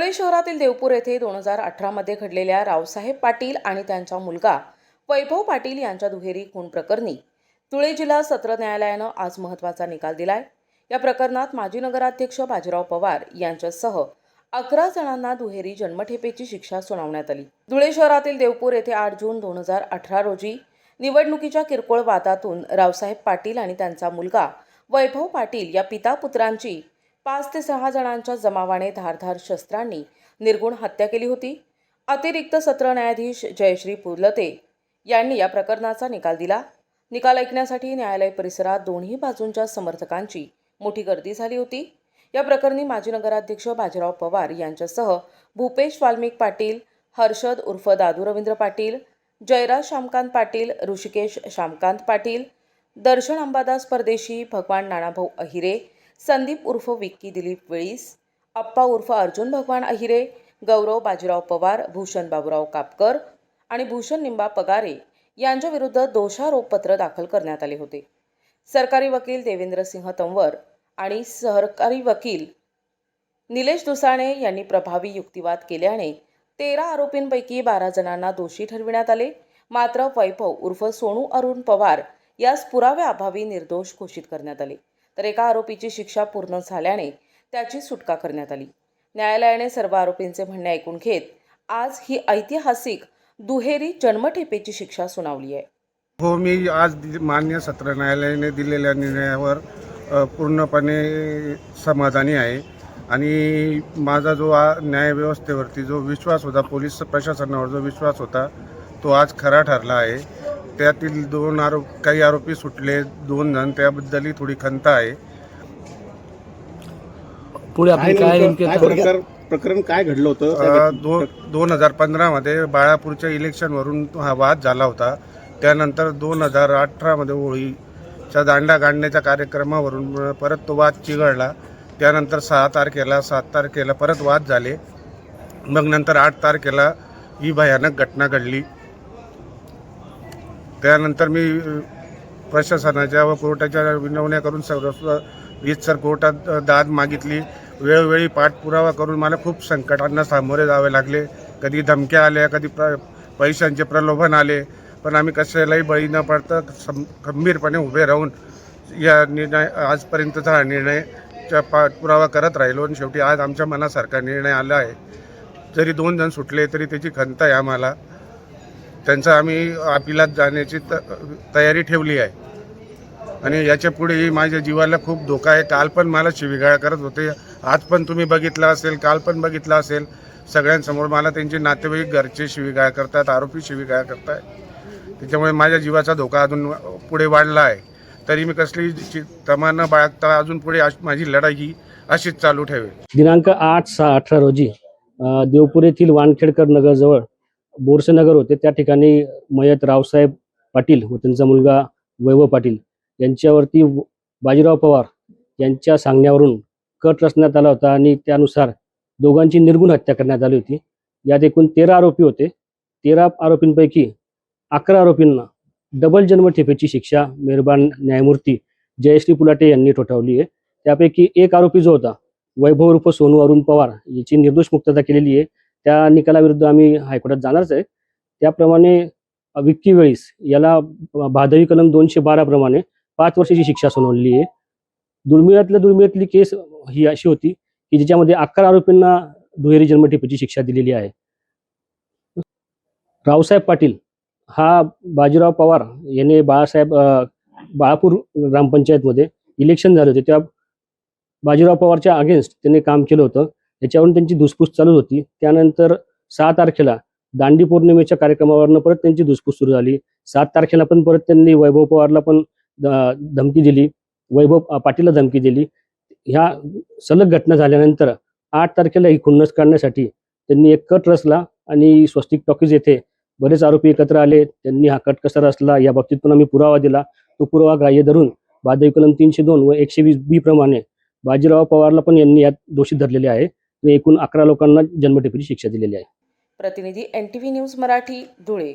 धुळे शहरातील देवपूर येथे 2018 मध्ये घडलेल्या रावसाहेब पाटील आणि त्यांचा मुलगा वैभव पाटील यांच्या दुहेरी खून प्रकरणी धुळे जिल्हा सत्र न्यायालयानं आज महत्त्वाचा निकाल दिलाय। या प्रकरणात माजी नगराध्यक्ष बाजीराव पवार यांच्यासह 11 जणांना दुहेरी जन्मठेपेची शिक्षा सुनावण्यात आली। धुळे शहरातील देवपूर येथे 8 जून 2018 रोजी निवडणुकीच्या किरकोळ वादातून रावसाहेब पाटील आणि त्यांचा मुलगा वैभव पाटील या पिता पुत्रांची 5 ते 6 जणांच्या जमावाने धारधार शस्त्रांनी निर्गुण हत्या केली होती। अतिरिक्त सत्र न्यायाधीश जयश्री पुलते यांनी या प्रकरणाचा निकाल दिला। निकाल ऐकण्यासाठी न्यायालय परिसरात दोन्ही बाजूंच्या समर्थकांची मोठी गर्दी झाली होती। या प्रकरणी माजी नगराध्यक्ष बाजीराव पवार यांच्यासह भूपेश वाल्मिक पाटील, हर्षद उर्फ दादू रवींद्र पाटील, जयराज श्यामकांत पाटील, ऋषिकेश श्यामकांत पाटील, दर्शन अंबादास परदेशी, भगवान नानाभाऊ अहिरे, संदीप उर्फ विक्की दिलीप वेळीस, अप्पा उर्फ अर्जुन भगवान अहिरे, गौरव बाजीराव पवार, भूषण बाबूराव कापकर आणि भूषण निंबा पगारे यांच्या विरुद्ध दोषारोपपत्र दाखल करण्यात आले होते। सरकारी वकील देवेंद्र सिंह तंवर आणि सहकारी वकील निलेश दुसाणे यांनी प्रभावी युक्तिवाद केल्याने 13 आरोपींपैकी 12 जणांना दोषी ठरविण्यात आले। मात्र वैभव उर्फ सोनू अरुण पवार यास पुराव्याअभावी निर्दोष घोषित करण्यात आले, तर एका आरोपीची शिक्षा पूर्ण झाल्याने त्याची सुटका करण्यात आली। न्यायालयाने सर्व आरोपींचे म्हणणे ऐकून घेत आज ही ऐतिहासिक दुहेरी जन्मठेपेची शिक्षा सुनावली आहे। हो, मी आज मान्य सत्र न्यायालयाने दिलेल्या निर्णयावर पूर्णपणे समाधानी आहे आणि माझा जो न्यायव्यवस्थेवरती जो विश्वास होता, पोलीस प्रशासनावर जो विश्वास होता, तो आज खरा ठरला आहे। त्यातील काही आरोपी सुटले, 2 जण, त्याबद्दलही थोडी खंत आहे। पुढे आपण प्रकरण काय घडलं होतं? 2015 मध्ये बाळापूरच्या इलेक्शनवरून हा वाद झाला होता। त्यानंतर 2018 मध्ये होळीच्या दांडा काढण्याच्या कार्यक्रमावरून परत तो वाद चिघळला। त्यानंतर 7 तारखेला परत वाद झाले। मग नंतर 8 तारखेला ही भयानक घटना घडली। त्यानंतर मी प्रशासनाच्या व कोर्टाच्या विनवण्या करून रीतसर कोर्टात दाद मागितली। वेळोवेळी पाठपुरावा करून मला खूप संकटांना सामोरे जावे लागले। कधी धमक्या आल्या, कधी पैशांचे प्रलोभन आले, पण आम्ही कशालाही बळी न पडता खंबीरपणे उभे राहून या आजपर्यंतचा हा निर्णयचा पाठपुरावा करत राहिलो आणि शेवटी आज आमच्या मनासारखा निर्णय आला आहे। जरी 2 जण सुटले तरी त्याची खंत आहे आम्हाला। त्यांचा आम्ही अपिलात जाण्याची तयारी ठेवली आहे आणि याच्या पुढेही माझ्या जीवाला खूप धोका आहे। काल पण मला शिवीगाळ करत होते, आज पण तुम्ही बघितलं असेल, काल पण बघितलं असेल। सगळ्यांसमोर मला त्यांचे नातेवाईक घरचे शिवीगाळ करतात, आरोपी शिवीगाळ करतात। त्याच्यामुळे माझ्या जीवाचा धोका अजून पुढे वाढला आहे। तरी मी कसली तमा न बाळगता अजून पुढे माझी लढाई ही अशीच चालू ठेवेल। दिनांक 8/6/18 रोजी देवपूर येथील वानखेडकर नगरजवळ बोरसे नगर होते, त्या ठिकाणी मयत रावसाहेब पाटील व त्यांचा मुलगा वैभव पाटील यांच्यावरती बाजीराव पवार यांच्या सांगण्यावरून कट रचण्यात आला होता आणि त्यानुसार दोघांची निर्गुण हत्या करण्यात आली होती। यात एकूण 13 आरोपी होते। 13 आरोपींपैकी 11 आरोपींना डबल जन्मठेपेची शिक्षा मेहरबान न्यायमूर्ती जयश्री पुलाटे यांनी ठोठावली आहे। त्यापैकी एक आरोपी जो होता वैभव उर्फ सोनू अरुण पवार याची निर्दोष मुक्तता केलेली आहे। त्या निकालाविरुद्ध आम्ही हायकोर्टात जाणारच आहे। त्याप्रमाणे विक्की वेळीस याला भादवी कलम 212 प्रमाणे 5 वर्षाची शिक्षा सुनावलेली आहे। दुर्मिळातली केस ही अशी होती की ज्याच्यामध्ये 11 आरोपींना दुहेरी जन्मठेपेची शिक्षा दिलेली आहे। रावसाहेब पाटील हा बाजीराव पवार याने बाळापूर ग्रामपंचायतमध्ये इलेक्शन झाले होते, त्या बाजीराव पवारच्या अगेन्स्ट त्यांनी काम केलं होतं। त्याच्यावरून त्यांची धुसफूस चालू होती। त्यानंतर 6 तारखेला दांडी पौर्णिमेच्या कार्यक्रमावरनं परत त्यांची धुसफूस सुरू झाली। 7 तारखेला पण परत त्यांनी वैभव पवारला पण धमकी दिली, वैभव पाटीलला धमकी दिली। ह्या सलग घटना झाल्यानंतर 8 तारखेला ही खुन्नस काढण्यासाठी त्यांनी एक कट रचला आणि स्वस्तिक टॉकीज येथे बरेच आरोपी एकत्र आले। त्यांनी हा कट कसा रचला या बाबतीत पण आम्ही पुरावा दिला। तो पुरावा ग्राह्य धरून भादवी कलम 302 व 120B प्रमाणे बाजीराव पवारला पण यांनी यात दोषी धरलेले आहे। एकूण 11 लोकांना जन्मठेपेची शिक्षा दिलेली आहे। प्रतिनिधी NTV न्यूज मराठी, धुळे।